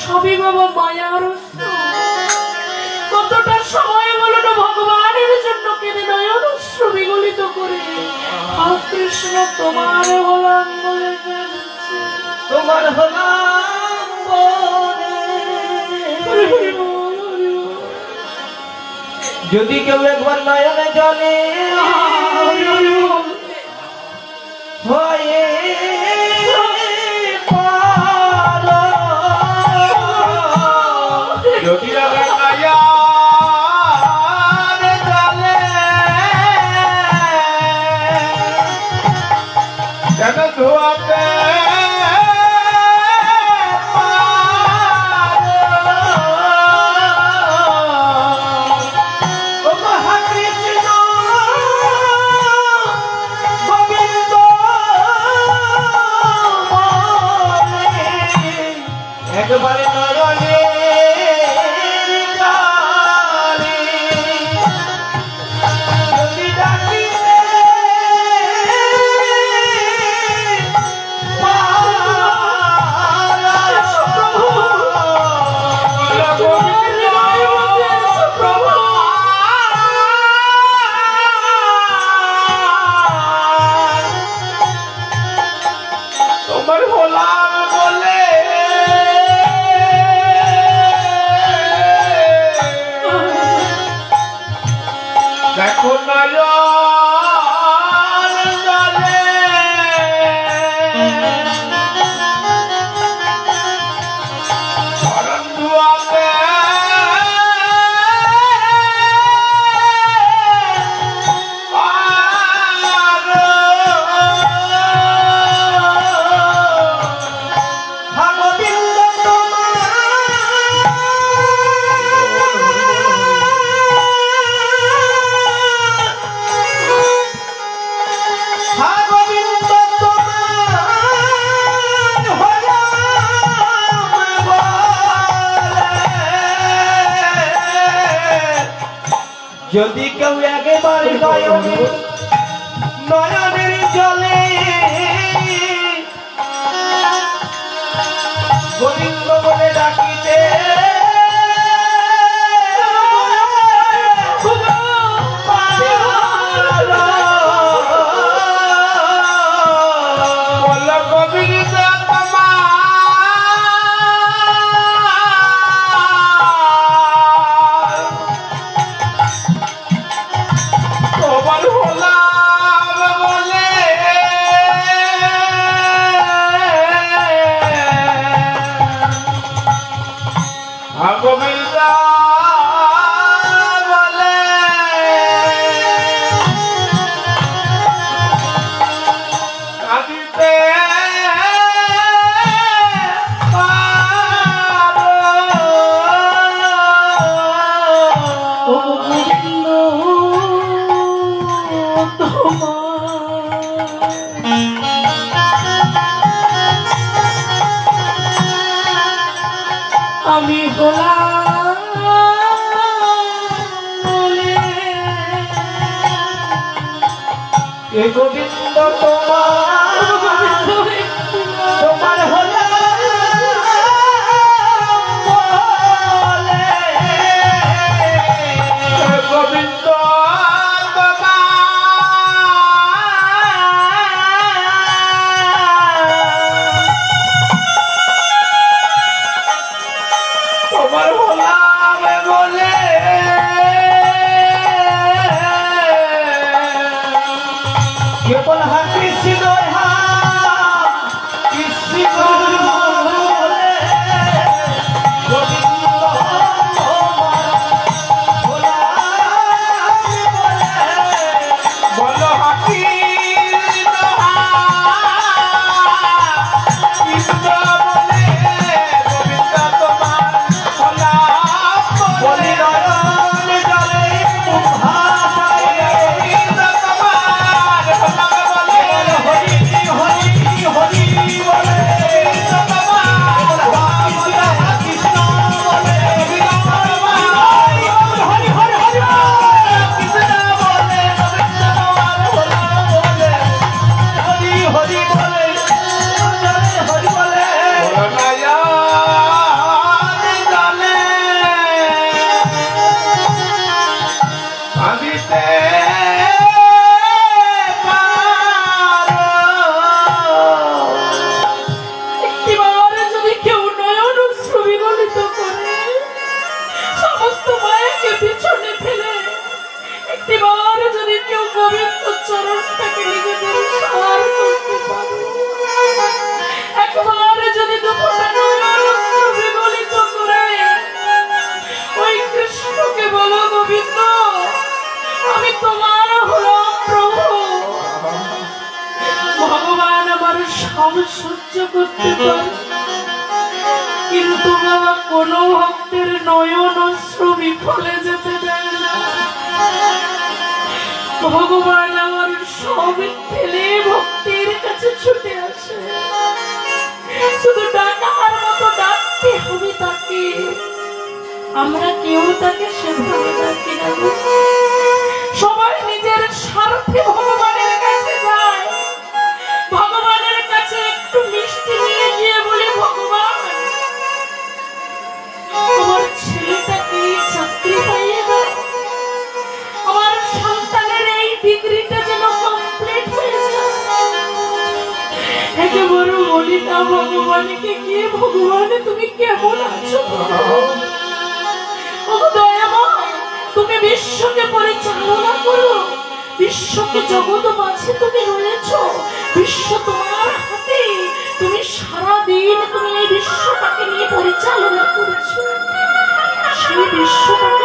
সবই বাবা মায়ার কতটা সময় বলো না ভগবানের জন্য কেঁদে নয়ন অশ্রু বিগলিত করে আর কৃষ্ণ তোমার হলাম বলে ফেলছে তোমার হলাম বলে। যদি কেউ একবার নয়নে জলে হয়ে যদি কেন ধোয়াতে একবারে নয়নে যদি ডাকিতে তোমার হলাম বলে দেখো নয়ন জলে শরণ দুয়াতে যদি কেউ একেবারে নয়নের জলে গোবিন্দ বলে ডাকিতে গোবিন্দ তোমার হলাম বলে গোবিন্দ বলে কাঁদিতে আমি হলাম বলে এ গোবিন্দ তোমার হলাম বলে গোবিন্দ তোমার হলাম বলে কেবল হাতে ছিল বলি গোবিন্দ চরণটাকে নিজেদের সার করতে পারো, একবার যদি দুপুরে বিগলিত করে ওই কৃষ্ণকে বলো, গোবিন্দ আমি তোমার হলাম প্রভু। ভগবান আমার সব সহ্য করতে পারে, কিন্তু বাবা কোন ভক্তের নয়ন অশ্রু বিফলে যেতে দেয় না। ভগবান আমার সব ঠেলে ভক্তির কাছে ছুটে আসে, শুধু ডাকার মতো ডাকতে হবে তাকে। আমরা কেউ তাকে সেভাবে ডাকি না, সবাই নিজের স্বার্থে ভগবানের কাছে যায়। ভগবানের কাছে একটু মিষ্টি নিয়ে গিয়ে বলি, ভগবান আমার ছেলেটাকে চাকরি পাইয়ে দাও, আমার সন্তানের এই ডিগ্রিটা যেন কমপ্লিট হয়ে যায়। একেবারে বলি না ভগবানকে গিয়ে, ভগবান তুমি কেমন আছো? দয়াময়, তুমি বিশ্বকে পরিচালনা করো, বিশ্বকে জগৎ মাঝে তুমি রয়েছ, বিশ্ব তোমার হাতে, তুমি সারাদিন তুমি এই বিশ্বটাকে নিয়ে পরিচালনা করেছো। সেই বিশ্বটাকে